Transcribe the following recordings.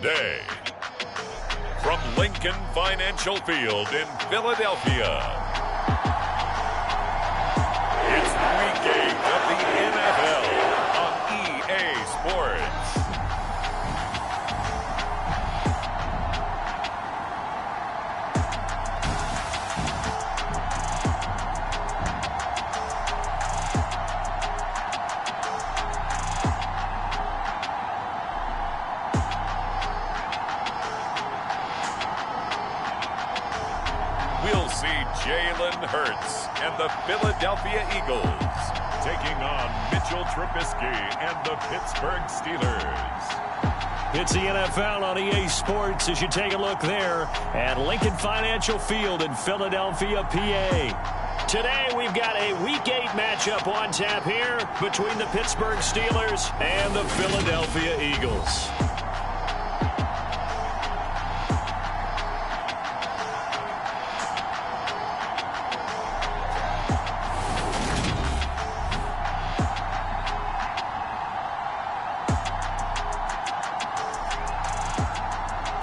today. From Lincoln Financial Field in Philadelphia, it's Week 8 of the NFL on EA Sports. We'll see Jalen Hurts and the Philadelphia Eagles taking on Mitchell Trubisky and the Pittsburgh Steelers. It's the NFL on EA Sports as you take a look there at Lincoln Financial Field in Philadelphia, PA. Today we've got a Week 8 matchup on tap here between the Pittsburgh Steelers and the Philadelphia Eagles.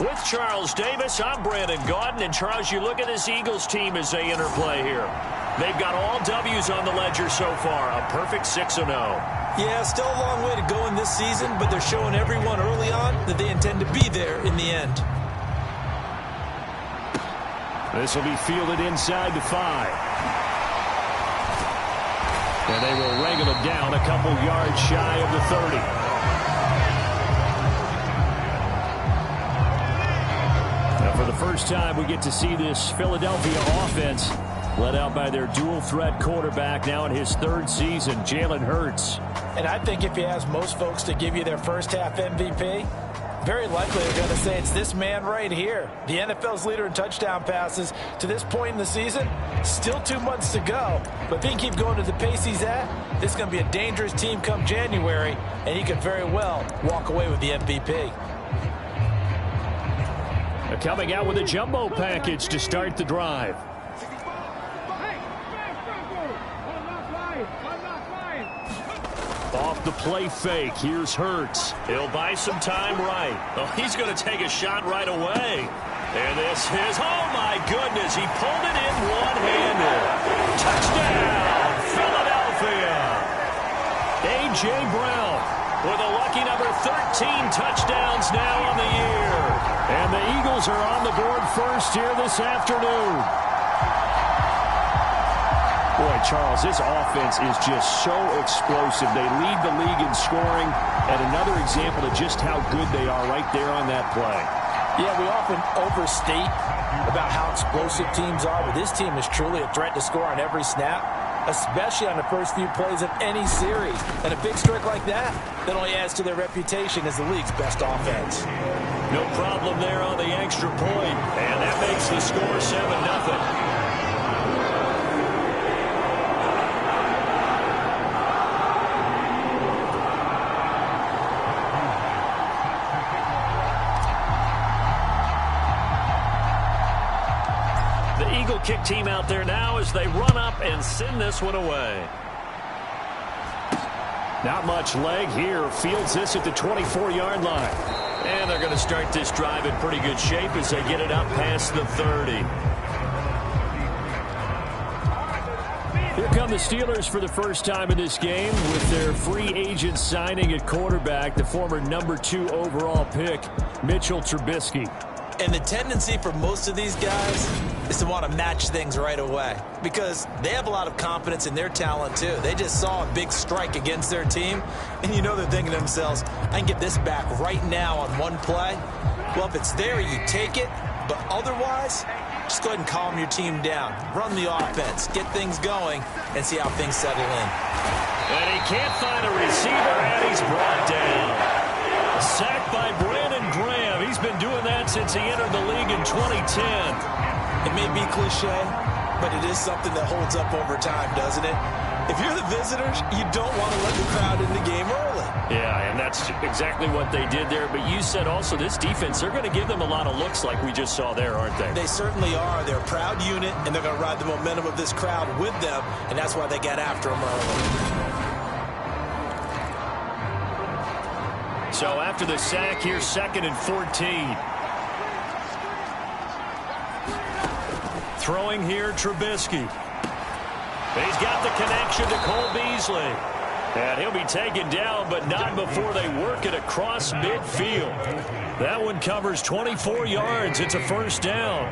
With Charles Davis, I'm Brandon Gaudin. And Charles, you look at this Eagles team as they enter play here. They've got all W's on the ledger so far, a perfect 6-0. Yeah, still a long way to go in this season, but they're showing everyone early on that they intend to be there in the end. This will be fielded inside the 5. And they will wrangle it down a couple yards shy of the 30. For the first time, we get to see this Philadelphia offense led out by their dual-threat quarterback now in his 3rd season, Jalen Hurts. And I think if you ask most folks to give you their first-half MVP, very likely they're going to say it's this man right here. The NFL's leader in touchdown passes to this point in the season. Still 2 months to go. But if he can keep going to the pace he's at, this is going to be a dangerous team come January, and he could very well walk away with the MVP. Coming out with a jumbo package to start the drive. Off the play fake, here's Hurts. He'll buy some time right. Oh, he's going to take a shot right away. And this is, oh my goodness, he pulled it in one-handed. Touchdown, Philadelphia. A.J. Brown with a lucky number 13 touchdowns now on the year. And the Eagles are on the board first here this afternoon. Boy, Charles, this offense is just so explosive. They lead the league in scoring, and another example of just how good they are right there on that play. Yeah, we often overstate about how explosive teams are, but this team is truly a threat to score on every snap, especially on the first few plays of any series. And a big streak like that only adds to their reputation as the league's best offense. No problem there on the extra point, and that makes the score 7-0. The Eagle kick team out there now as they run up and send this one away. Not much leg here. Fields this at the 24-yard line. And they're going to start this drive in pretty good shape as they get it up past the 30. Here come the Steelers for the first time in this game with their free agent signing at quarterback, the former number 2 overall pick, Mitchell Trubisky. And the tendency for most of these guys is to want to match things right away because they have a lot of confidence in their talent too. They just saw a big strike against their team, and you know they're thinking to themselves, I can get this back right now on one play. Well, if it's there, you take it, but otherwise, just go ahead and calm your team down. Run the offense, get things going, and see how things settle in. And he can't find a receiver, and he's brought down. Sacked by Brandon Graham. He's been doing that since he entered the league in 2010. It may be cliche, but it is something that holds up over time, doesn't it? If you're the visitors, you don't want to let the crowd in the game early. Yeah, and that's exactly what they did there. But you said also this defense, they're going to give them a lot of looks like we just saw there, aren't they? They certainly are. They're a proud unit, and they're going to ride the momentum of this crowd with them, and that's why they got after them early. So after the sack, here's 2nd and 14. Throwing here, Trubisky. He's got the connection to Cole Beasley. And he'll be taken down, but not before they work it across midfield. That one covers 24 yards. It's a first down.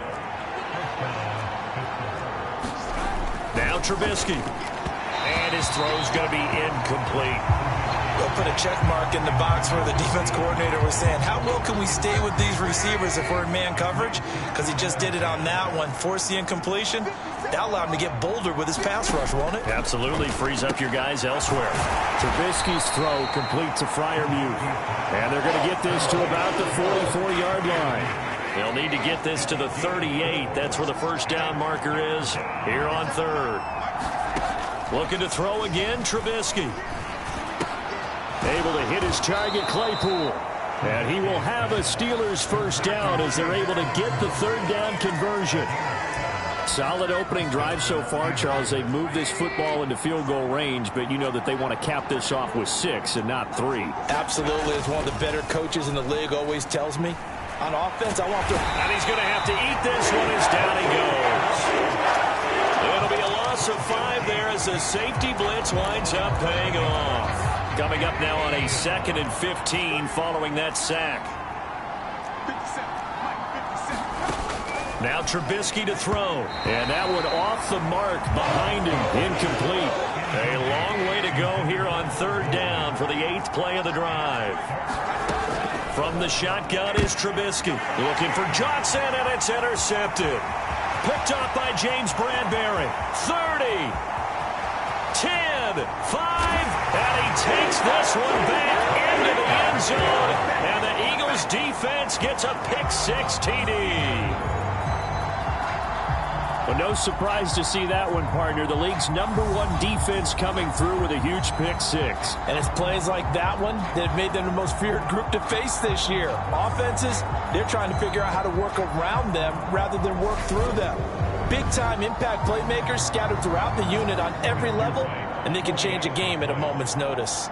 Now Trubisky. And his throw's going to be incomplete. We'll put a check mark in the box where the defense coordinator was saying, how well can we stay with these receivers if we're in man coverage? Because he just did it on that one. Forced the incompletion. That allowed him to get bolder with his pass rush, won't it? Absolutely. Frees up your guys elsewhere. Trubisky's throw complete to Freiermuth. And they're going to get this to about the 44-yard line. They'll need to get this to the 38. That's where the first down marker is here on 3rd. Looking to throw again, Trubisky. Able to hit his target, Claypool. And he will have a Steelers first down as they're able to get the 3rd down conversion. Solid opening drive so far, Charles. They've moved this football into field goal range, but you know that they want to cap this off with 6 and not 3. Absolutely. As one of the better coaches in the league always tells me, on offense, I want to... And he's going to have to eat this one as down he goes. It'll be a loss of 5 there as the safety blitz winds up paying off. Coming up now on a 2nd and 15 following that sack. Now Trubisky to throw. And that one off the mark behind him. Incomplete. A long way to go here on 3rd down for the 8th play of the drive. From the shotgun is Trubisky. Looking for Johnson, and it's intercepted. Picked up by James Bradbury. 30. 10. 5. And he takes this one back into the end zone. And the Eagles defense gets a pick-6 TD. Well, no surprise to see that one, partner. The league's #1 defense coming through with a huge pick-6. And it's plays like that one that have made them the most feared group to face this year. Offenses, they're trying to figure out how to work around them rather than work through them. Big-time impact playmakers scattered throughout the unit on every level, and they can change a game at a moment's notice.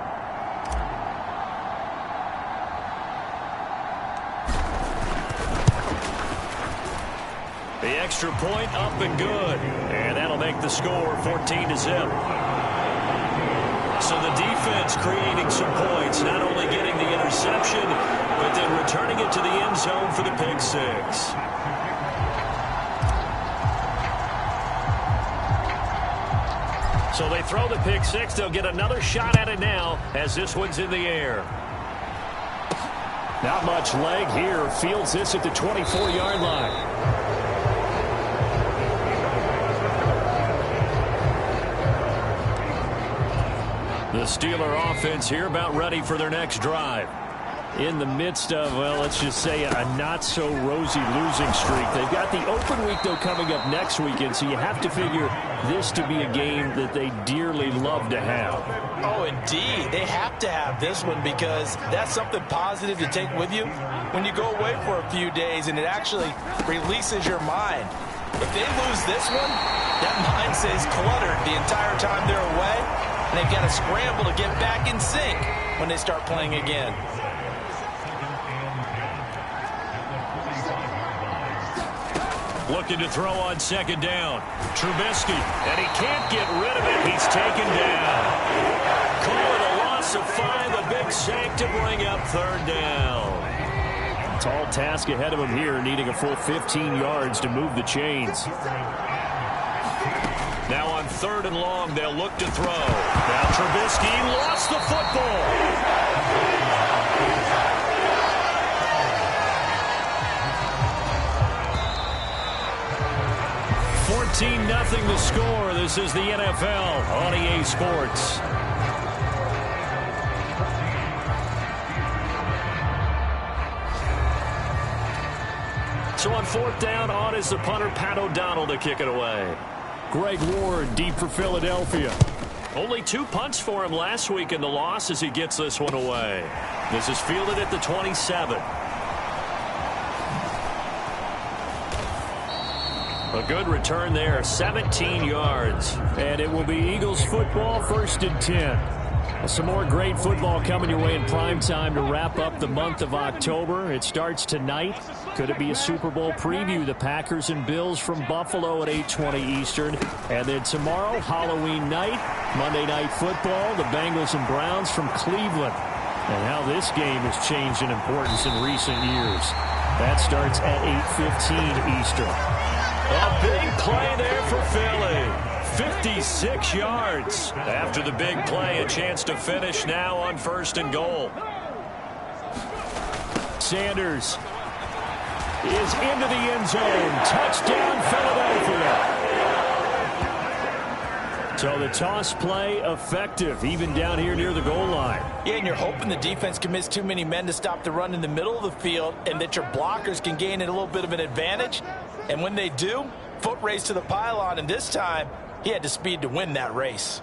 The extra point up and good. And that'll make the score 14-0. So the defense creating some points, not only getting the interception, but then returning it to the end zone for the pick-6. So they throw the pick-6. They'll get another shot at it now as this one's in the air. Not much leg here. Fields this at the 24-yard line. The Steeler offense here about ready for their next drive. In the midst of, well, let's just say a not-so-rosy losing streak. They've got the open week, though, coming up next weekend, so you have to figure this to be a game that they dearly love to have. Oh, indeed. They have to have this one because that's something positive to take with you when you go away for a few days, and it actually releases your mind. If they lose this one, that mind stays cluttered the entire time they're away, and they've got to scramble to get back in sync when they start playing again. Looking to throw on 2nd down. Trubisky, and he can't get rid of it. He's taken down. Call it a loss of 5, a big sack to bring up 3rd down. Tall task ahead of him here, needing a full 15 yards to move the chains. Now on 3rd and long, they'll look to throw. Now Trubisky lost the football. 14-0 the score. This is the NFL on EA Sports. So on 4th down, on is the punter, Pat O'Donnell, to kick it away. Greg Ward deep for Philadelphia. Only 2 punts for him last week in the loss as he gets this one away. This is fielded at the 27. A good return there, 17 yards. And it will be Eagles football, 1st and 10. Some more great football coming your way in prime time to wrap up the month of October. It starts tonight. Could it be a Super Bowl preview? The Packers and Bills from Buffalo at 8:20 Eastern. And then tomorrow, Halloween night, Monday Night Football, the Bengals and Browns from Cleveland. And how this game has changed in importance in recent years. That starts at 8:15 Eastern. A big play there for Philly. 56 yards. After the big play, a chance to finish now on 1st and goal. Sanders is into the end zone. Touchdown, Philadelphia. So the toss play effective, even down here near the goal line. Yeah, and you're hoping the defense commits too many men to stop the run in the middle of the field and that your blockers can gain a little bit of an advantage. And when they do, foot race to the pylon, and this time, he had the speed to win that race.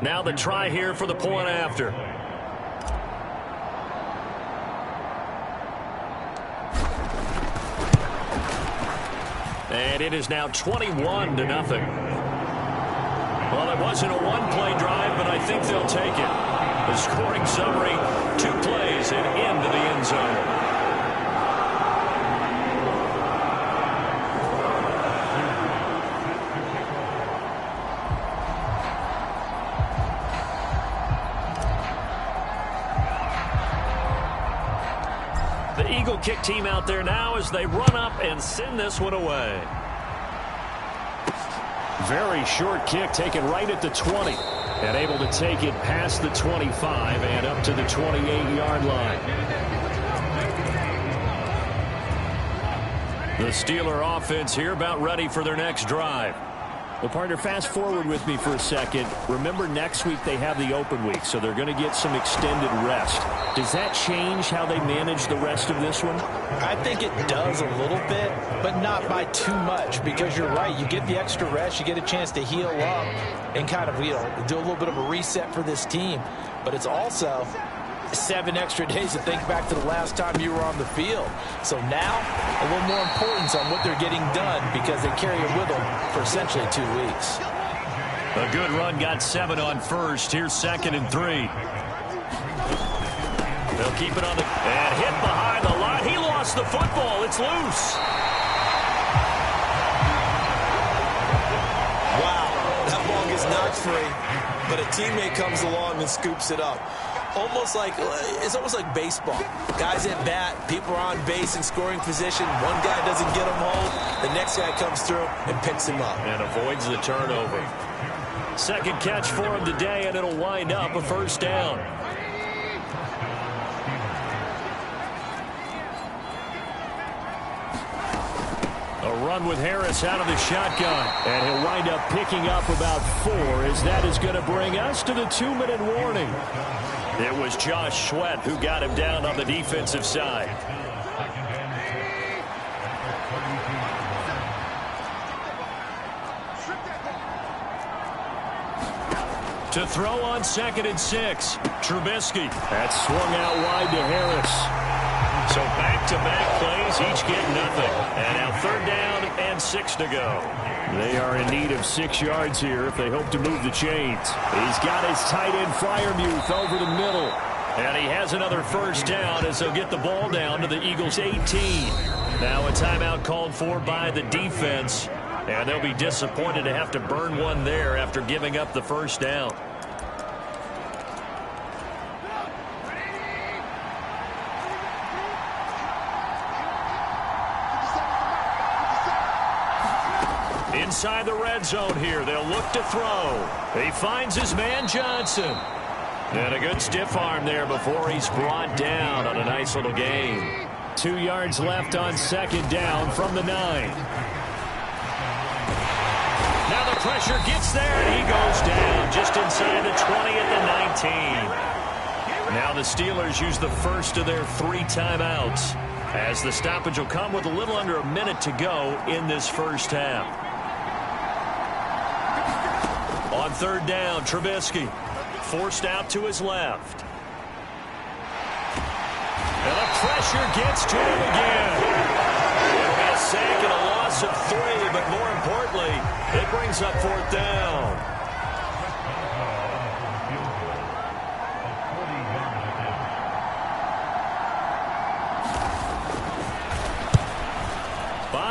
Now the try here for the point after. And it is now 21-0. Well, it wasn't a one-play drive, but I think they'll take it. The scoring summary, 2 plays and into the end zone. The Eagle kick team out there now as they run up and send this one away. Very short kick taken right at the 20. And able to take it past the 25 and up to the 28-yard line. The Steeler offense here about ready for their next drive. Well, partner, fast forward with me for a second. Remember, next week they have the open week, so they're going to get some extended rest. Does that change how they manage the rest of this one? I think it does a little bit, but not by too much, because you're right. You get the extra rest, you get a chance to heal up and kind of, do a little bit of a reset for this team. But it's also 7 extra days to think back to the last time you were on the field. So now, a little more importance on what they're getting done because they carry it with them for essentially 2 weeks. A good run, got 7 on first. Here's 2nd and 3. They'll keep it on the... And hit behind the line. He lost the football. It's loose. Wow, that ball gets knocked free, but a teammate comes along and scoops it up. It's almost like baseball. Guys at bat, people are on base in scoring position. One guy doesn't get him home. The next guy comes through and picks him up. And avoids the turnover. 2nd catch for him today, and it'll wind up a 1st down. A run with Harris out of the shotgun. And he'll wind up picking up about 4 as that is going to bring us to the 2-minute warning. It was Josh Sweat who got him down on the defensive side. To throw on 2nd and 6. Trubisky. That swung out wide to Harris. So back-to-back plays, each get nothing. And now 3rd down and 6 to go. They are in need of 6 yards here if they hope to move the chains. He's got his tight end Freiermuth over the middle. And he has another 1st down as they'll get the ball down to the Eagles' 18. Now a timeout called for by the defense. And they'll be disappointed to have to burn one there after giving up the 1st down. Inside the red zone here, they'll look to throw. He finds his man Johnson. And a good stiff arm there before he's brought down on a nice little gain. 2 yards left on 2nd down from the 9. Now the pressure gets there, and he goes down just inside the 20 at the 19. Now the Steelers use the first of their 3 timeouts, as the stoppage will come with a little under a minute to go in this 1st half. On 3rd down, Trubisky forced out to his left. And the pressure gets to him again. It'll be a sack and a loss of 3, but more importantly, it brings up 4th down.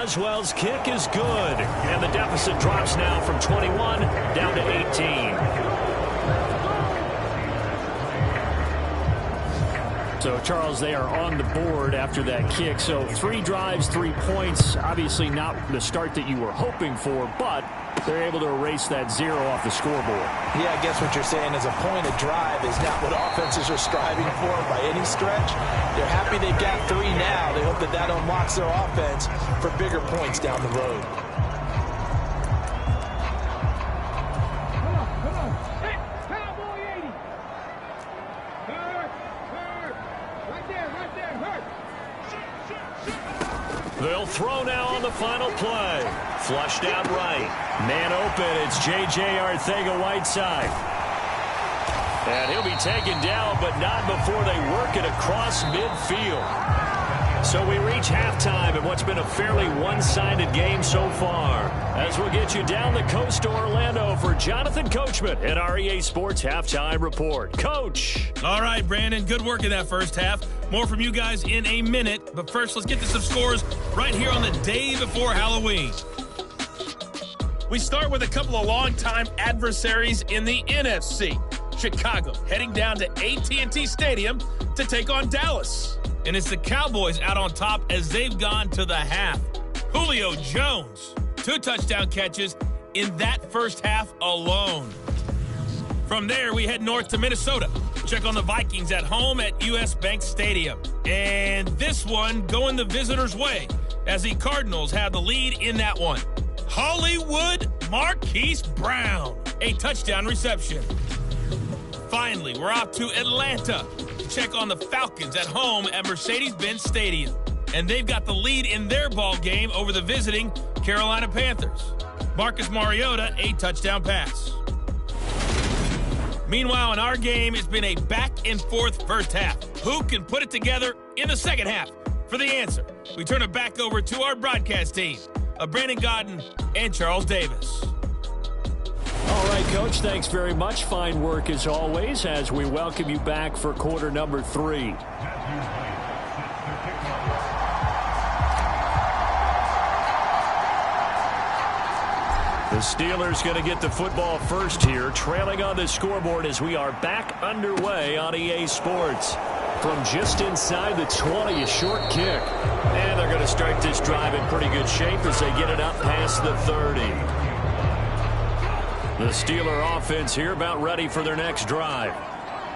Boswell's kick is good. And the deficit drops now from 21 down to 18. So, Charles, they are on the board after that kick. So 3 drives, 3 points. Obviously not the start that you were hoping for, but they're able to erase that 0 off the scoreboard. Yeah, I guess what you're saying is a point of drive is not what offenses are striving for by any stretch. They're happy they've got 3 now. They hope that that unlocks their offense for bigger points down the road. They'll throw now on the final play. Flushed out right. Man open, it's J.J. Arcega-Whiteside. And he'll be taken down, but not before they work it across midfield. So we reach halftime in what's been a fairly one-sided game so far. As we'll get you down the coast to Orlando for Jonathan Coachman at our EA Sports Halftime Report. Coach. All right, Brandon, good work in that first half. More from you guys in a minute. But first, let's get to some scores right here on the day before Halloween. We start with a couple of longtime adversaries in the NFC. Chicago heading down to AT&T Stadium to take on Dallas. And it's the Cowboys out on top as they've gone to the half. Julio Jones, 2 touchdown catches in that first half alone. From there, we head north to Minnesota. Check on the Vikings at home at US Bank Stadium. And this one going the visitors' way as the Cardinals have the lead in that one. Hollywood Marquise Brown, a touchdown reception. Finally, we're off to Atlanta to check on the Falcons at home at Mercedes-Benz Stadium. And they've got the lead in their ball game over the visiting Carolina Panthers. Marcus Mariota, a touchdown pass. Meanwhile, in our game, it's been a back-and-forth first half. Who can put it together in the second half? For the answer, we turn it back over to our broadcast team of Brandon Gaudin and Charles Davis. All right, Coach, thanks very much. Fine work as always as we welcome you back for quarter number 3. The Steelers going to get the football first here, trailing on the scoreboard as we are back underway on EA Sports. From just inside the 20, a short kick. And they're going to start this drive in pretty good shape as they get it up past the 30. The Steeler offense here about ready for their next drive.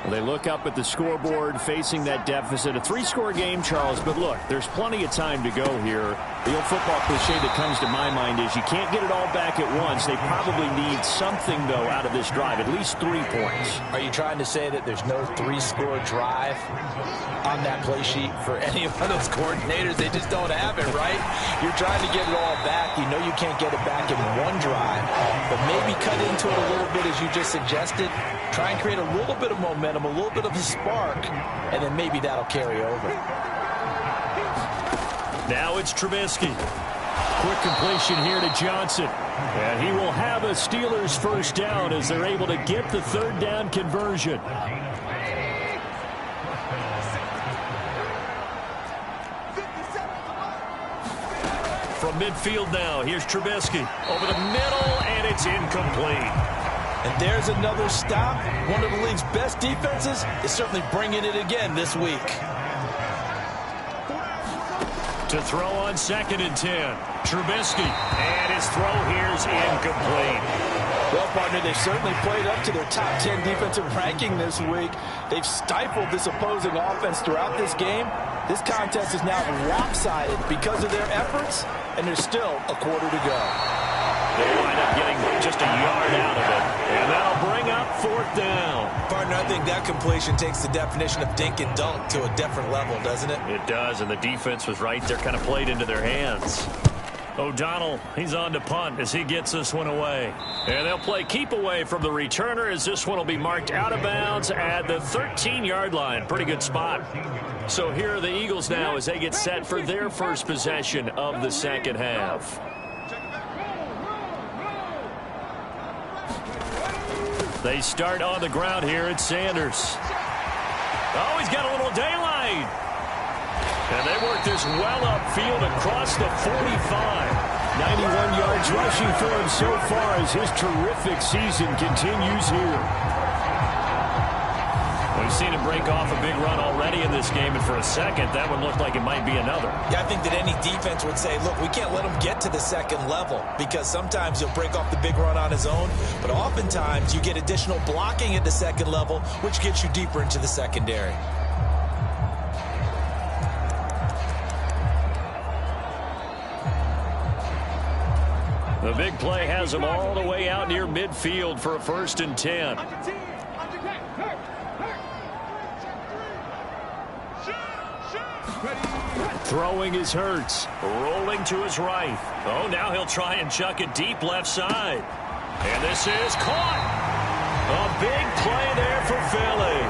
Well, they look up at the scoreboard facing that deficit. A 3-score game, Charles, but look, there's plenty of time to go here. The old football cliche that comes to my mind is you can't get it all back at once. They probably need something, though, out of this drive, at least 3 points. Are you trying to say that there's no 3-score drive on that play sheet for any of those coordinators? They just don't have it, right? You're trying to get it all back. You know you can't get it back in one drive, but maybe cut into it a little bit as you just suggested. Try and create a little bit of momentum, a little bit of a spark, and then maybe that'll carry over. Now it's Trubisky. Quick completion here to Johnson. And he will have a Steelers first down as they're able to get the 3rd down conversion. From midfield now, here's Trubisky. Over the middle, and it's incomplete. And there's another stop. One of the league's best defenses is certainly bringing it again this week. To throw on 2nd and 10. Trubisky. And his throw here's incomplete. Well, partner, they've certainly played up to their top 10 defensive ranking this week. They've stifled this opposing offense throughout this game. This contest is now lopsided because of their efforts, and there's still a quarter to go. They wind up getting just a yard out of it. And that'll bring up 4th down. Partner, I think that completion takes the definition of dink and dunk to a different level, doesn't it? It does, and the defense was right there, kind of played into their hands. O'Donnell, he's on to punt as he gets this one away. And they'll play keep away from the returner as this one will be marked out of bounds at the 13-yard line. Pretty good spot. So here are the Eagles now as they get set for their first possession of the second half. They start on the ground here at Sanders. Oh, he's got a little daylight. And they work this well upfield across the 45. 91 yards rushing for him so far as his terrific season continues here. We've seen him break off a big run already in this game, and for a second, that one looked like it might be another. Yeah, I think that any defense would say, look, we can't let him get to the second level, because sometimes he'll break off the big run on his own, but oftentimes you get additional blocking at the second level, which gets you deeper into the secondary. The big play has him all the way out near midfield for a 1st and 10. Throwing is Hurts. Rolling to his right. Oh, now he'll try and chuck it deep left side. And this is caught. A big play there for Philly.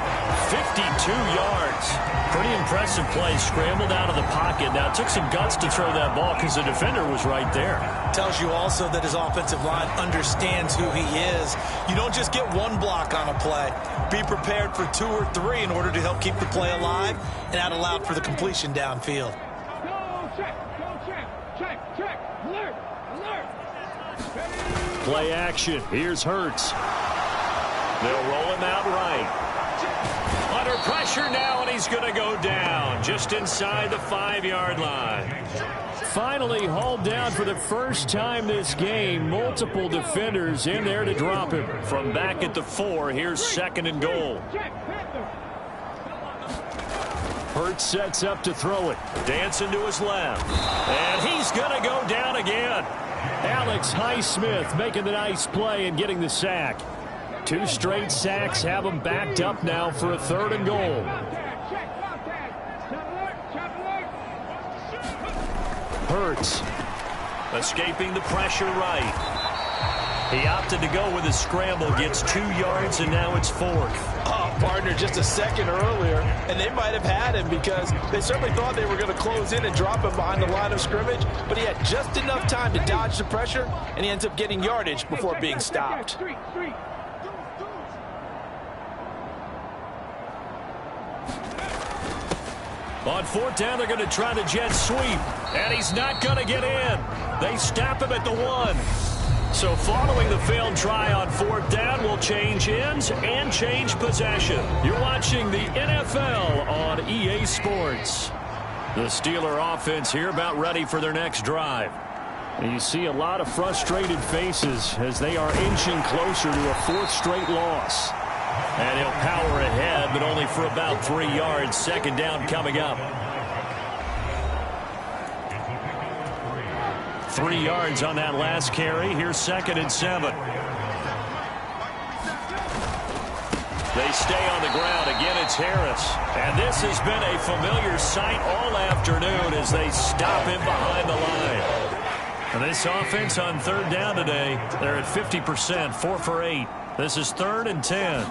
52 yards. Pretty impressive play. Scrambled out of the pocket. Now, it took some guts to throw that ball because the defender was right there. Tells you also that his offensive line understands who he is. You don't just get one block on a play. Be prepared for 2 or 3 in order to help keep the play alive and out loud for the completion downfield. Play action. Here's Hurts. They'll roll him out right. Under pressure now, and he's going to go down just inside the 5-yard line. Finally hauled down for the first time this game. Multiple defenders in there to drop him. From back at the 4, here's 2nd and goal. Hurts sets up to throw it. Dancing to his left. And he's going to go down again. Alex Highsmith making the nice play and getting the sack. 2 straight sacks have him backed up now for a 3rd and goal. Hurts. Escaping the pressure right. He opted to go with his scramble, gets 2 yards, and now it's 4th. Oh, partner, just a second earlier, and they might have had him because they certainly thought they were going to close in and drop him behind the line of scrimmage, but he had just enough time to dodge the pressure, and he ends up getting yardage before being stopped. On 4th down, they're going to try the jet sweep, and he's not going to get in. They stop him at the 1. So following the failed try on 4th down, will change ends and change possession. You're watching the NFL on EA Sports. The Steeler offense here about ready for their next drive. And you see a lot of frustrated faces as they are inching closer to a 4th straight loss. And he'll power ahead, but only for about 3 yards. 2nd down coming up. 3 yards on that last carry. Here's 2nd and 7. They stay on the ground. Again, it's Harris. And this has been a familiar sight all afternoon as they stop him behind the line. And this offense on 3rd down today, they're at 50%, 4 for 8. This is 3rd and 10.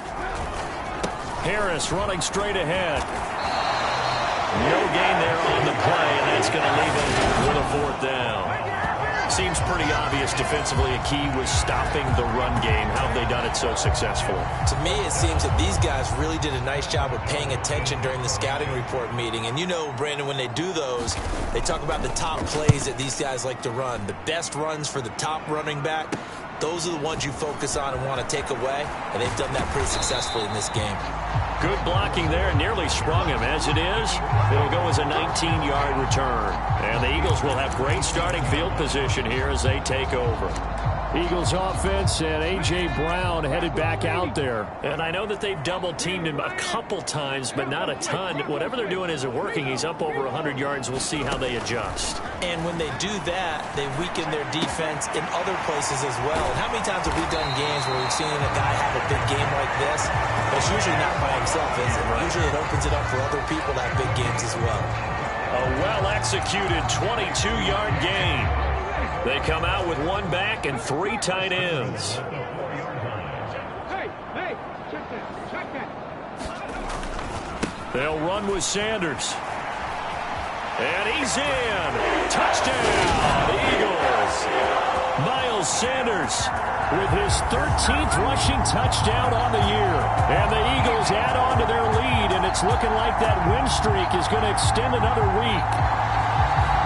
Harris running straight ahead. No gain there on the play, and that's going to leave him with a 4th down. Seems pretty obvious defensively a key was stopping the run game. How have they done it so successfully? To me, it seems that these guys really did a nice job of paying attention during the scouting report meeting. And you know, Brandon, when they do those, they talk about the top plays that these guys like to run. The best runs for the top running back, those are the ones you focus on and want to take away. And they've done that pretty successfully in this game. Good blocking there, nearly sprung him. As it is, it'll go as a 19-yard return. And the Eagles will have great starting field position here as they take over. Eagles offense and A.J. Brown headed back out there. And I know that they've double-teamed him a couple times, but not a ton. Whatever they're doing isn't working. He's up over 100 yards. We'll see how they adjust. And when they do that, they weaken their defense in other places as well. And how many times have we done games where we've seen a guy have a big game like this? But it's usually not by himself, is it? Right. Usually it opens it up for other people to have big games as well. A well-executed 22-yard gain. They come out with 1 back and 3 tight ends. They'll run with Sanders. And he's in. Touchdown, Eagles. Miles Miles Sanders with his 13th rushing touchdown on the year. And the Eagles add on to their lead, and it's looking like that win streak is going to extend another week.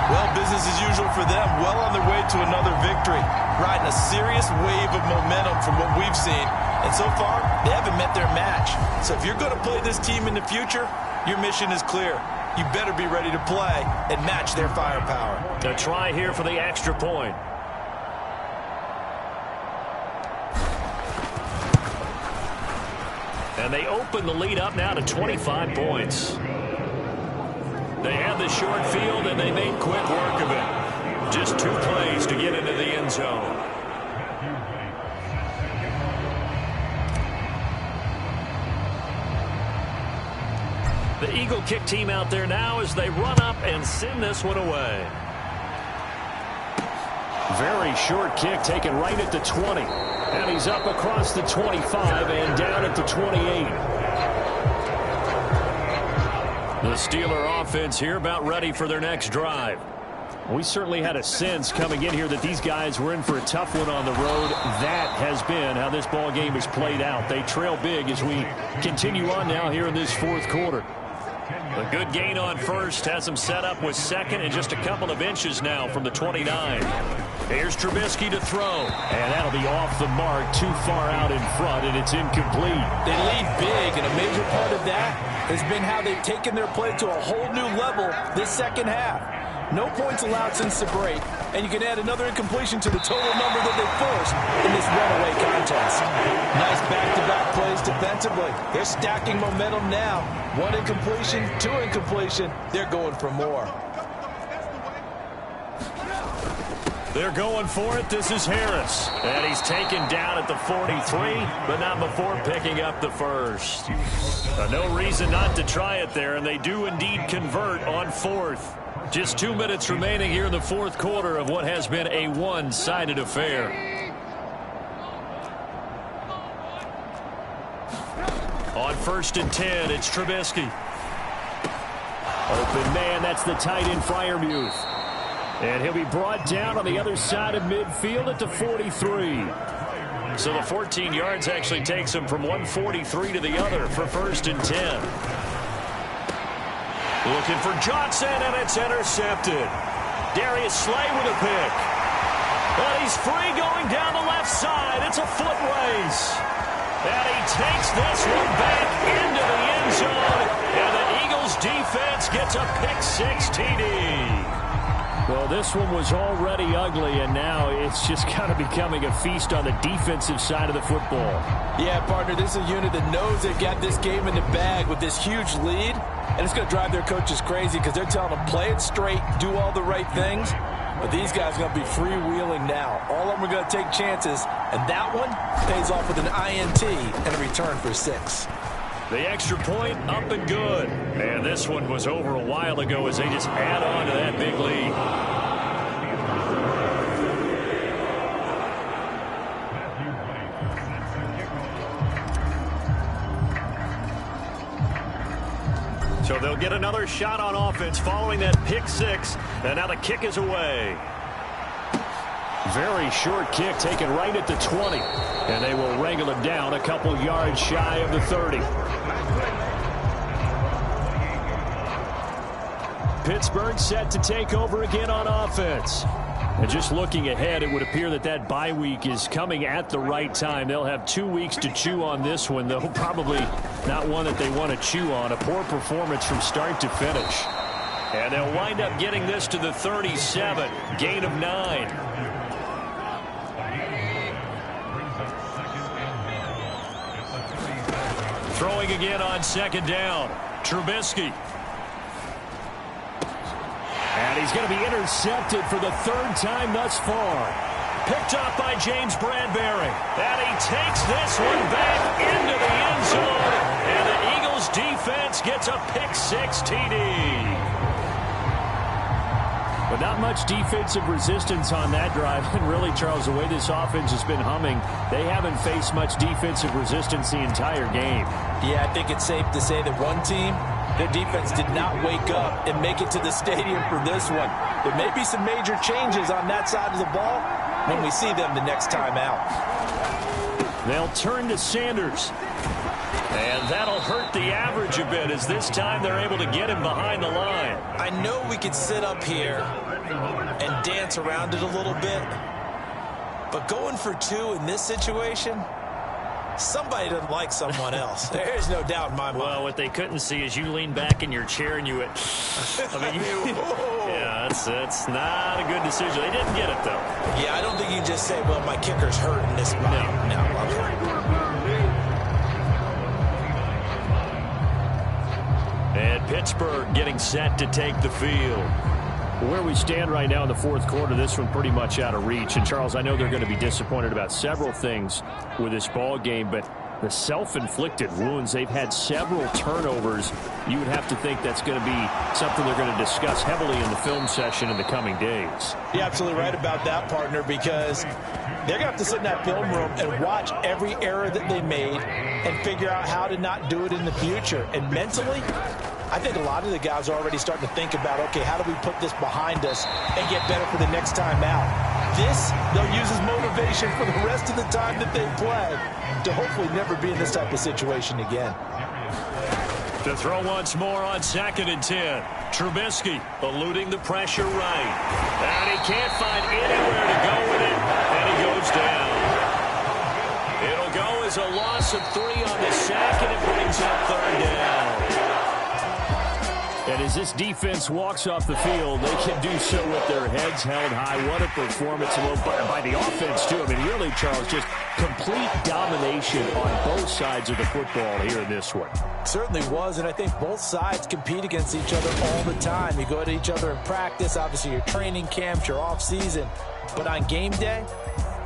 Well, business as usual for them. Well on their way to another victory. Riding a serious wave of momentum from what we've seen. And so far, they haven't met their match. So if you're going to play this team in the future, your mission is clear. You better be ready to play and match their firepower. A try here for the extra point. And they open the lead up now to 25 points. They have the short field, and they made quick work of it. Just 2 plays to get into the end zone. The Eagle kick team out there now as they run up and send this one away. Very short kick taken right at the 20. And he's up across the 25 and down at the 28. The Steeler offense here about ready for their next drive. We certainly had a sense coming in here that these guys were in for a tough one on the road. That has been how this ball game has played out. They trail big as we continue on now here in this fourth quarter. A good gain on first has them set up with second and just a couple of inches now from the 29. Here's Trubisky to throw. And that'll be off the mark, too far out in front, and it's incomplete. They lead big, and a major part of that has been how they've taken their play to a whole new level this second half. No points allowed since the break, and you can add another incompletion to the total number that they forced in this runaway contest. Nice back-to-back plays defensively. They're stacking momentum now. 1 incompletion, 2 incompletion. They're going for more. They're going for it. This is Harris. And he's taken down at the 43, but not before picking up the first. No reason not to try it there, and they do indeed convert on 4th. Just 2 minutes remaining here in the fourth quarter of what has been a one-sided affair. On 1st and 10, it's Trubisky. Open man, that's the tight end Freiermuth. And he'll be brought down on the other side of midfield at the 43. So the 14 yards actually takes him from 143 to the other for 1st and 10. Looking for Johnson, and it's intercepted. Darius Slay with a pick. And he's free going down the left side. It's a foot race. And he takes this one back into the end zone. And the Eagles defense gets a pick-6 TD. Well, this one was already ugly, and now it's just kind of becoming a feast on the defensive side of the football. Yeah, partner, this is a unit that knows they've got this game in the bag with this huge lead, and it's going to drive their coaches crazy because they're telling them play it straight, do all the right things. But these guys are going to be freewheeling now. All of them are going to take chances, and that one pays off with an INT and a return for 6. The extra point up and good. And this one was over a while ago as they just add on to that big lead. So they'll get another shot on offense following that pick-6. And now the kick is away. Very short kick taken right at the 20. And they will wrangle him down a couple yards shy of the 30. Pittsburgh set to take over again on offense. And just looking ahead, it would appear that that bye week is coming at the right time. They'll have 2 weeks to chew on this one, though probably not one that they want to chew on. A poor performance from start to finish. And they'll wind up getting this to the 37. Gain of 9. Throwing again on 2nd down. Trubisky. And he's going to be intercepted for the 3rd time thus far. Picked up by James Bradbury. And he takes this one back into the end zone. And the Eagles defense gets a pick-6 TD. But not much defensive resistance on that drive. And really, Charles, the way this offense has been humming, they haven't faced much defensive resistance the entire game. Yeah, I think it's safe to say that one team, their defense did not wake up and make it to the stadium for this one. There may be some major changes on that side of the ball, when we see them the next time out. They'll turn to Sanders. And that'll hurt the average a bit as this time they're able to get him behind the line. I know we could sit up here and dance around it a little bit, but going for 2 in this situation, somebody doesn't like someone else. There's no doubt in my mind. Well, what they couldn't see is you lean back in your chair and you went, yeah, that's not a good decision. They didn't get it, though. Yeah, I don't think you just say, well, my kicker's hurt in this spot. No, I'm hurt. And Pittsburgh getting set to take the field. Where we stand right now in the fourth quarter, this one pretty much out of reach. And, Charles, I know they're going to be disappointed about several things with this ball game, but the self-inflicted wounds, they've had several turnovers. You would have to think that's going to be something they're going to discuss heavily in the film session in the coming days. You're absolutely right about that, partner, because they're going to have to sit in that film room and watch every error that they made and figure out how to not do it in the future. And mentally, I think a lot of the guys are already starting to think about, okay, how do we put this behind us and get better for the next time out? This, they'll use as motivation for the rest of the time that they play to hopefully never be in this type of situation again. To throw once more on 2nd and 10. Trubisky eluding the pressure right. And he can't find anywhere to go with it, and he goes down. It'll go as a loss of 3 on the sack, and it brings up 3rd down. And as this defense walks off the field, they can do so with their heads held high. What a performance by the offense, too. I mean, really, Charles, just complete domination on both sides of the football here in this one. Certainly was, and I think both sides compete against each other all the time. You go at each other in practice, obviously your training camps, your off-season. But on game day,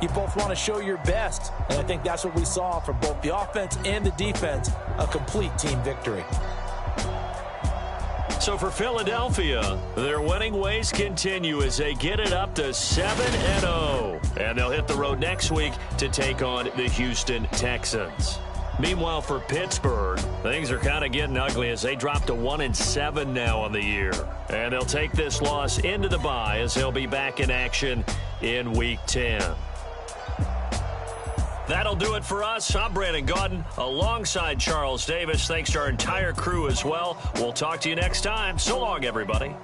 you both want to show your best. And I think that's what we saw from both the offense and the defense, a complete team victory. So for Philadelphia, their winning ways continue as they get it up to 7-0. And they'll hit the road next week to take on the Houston Texans. Meanwhile, for Pittsburgh, things are kind of getting ugly as they drop to 1-7 now on the year. And they'll take this loss into the bye as they'll be back in action in Week 10. That'll do it for us. I'm Brandon Gaudin alongside Charles Davis. Thanks to our entire crew as well. We'll talk to you next time. So long, everybody.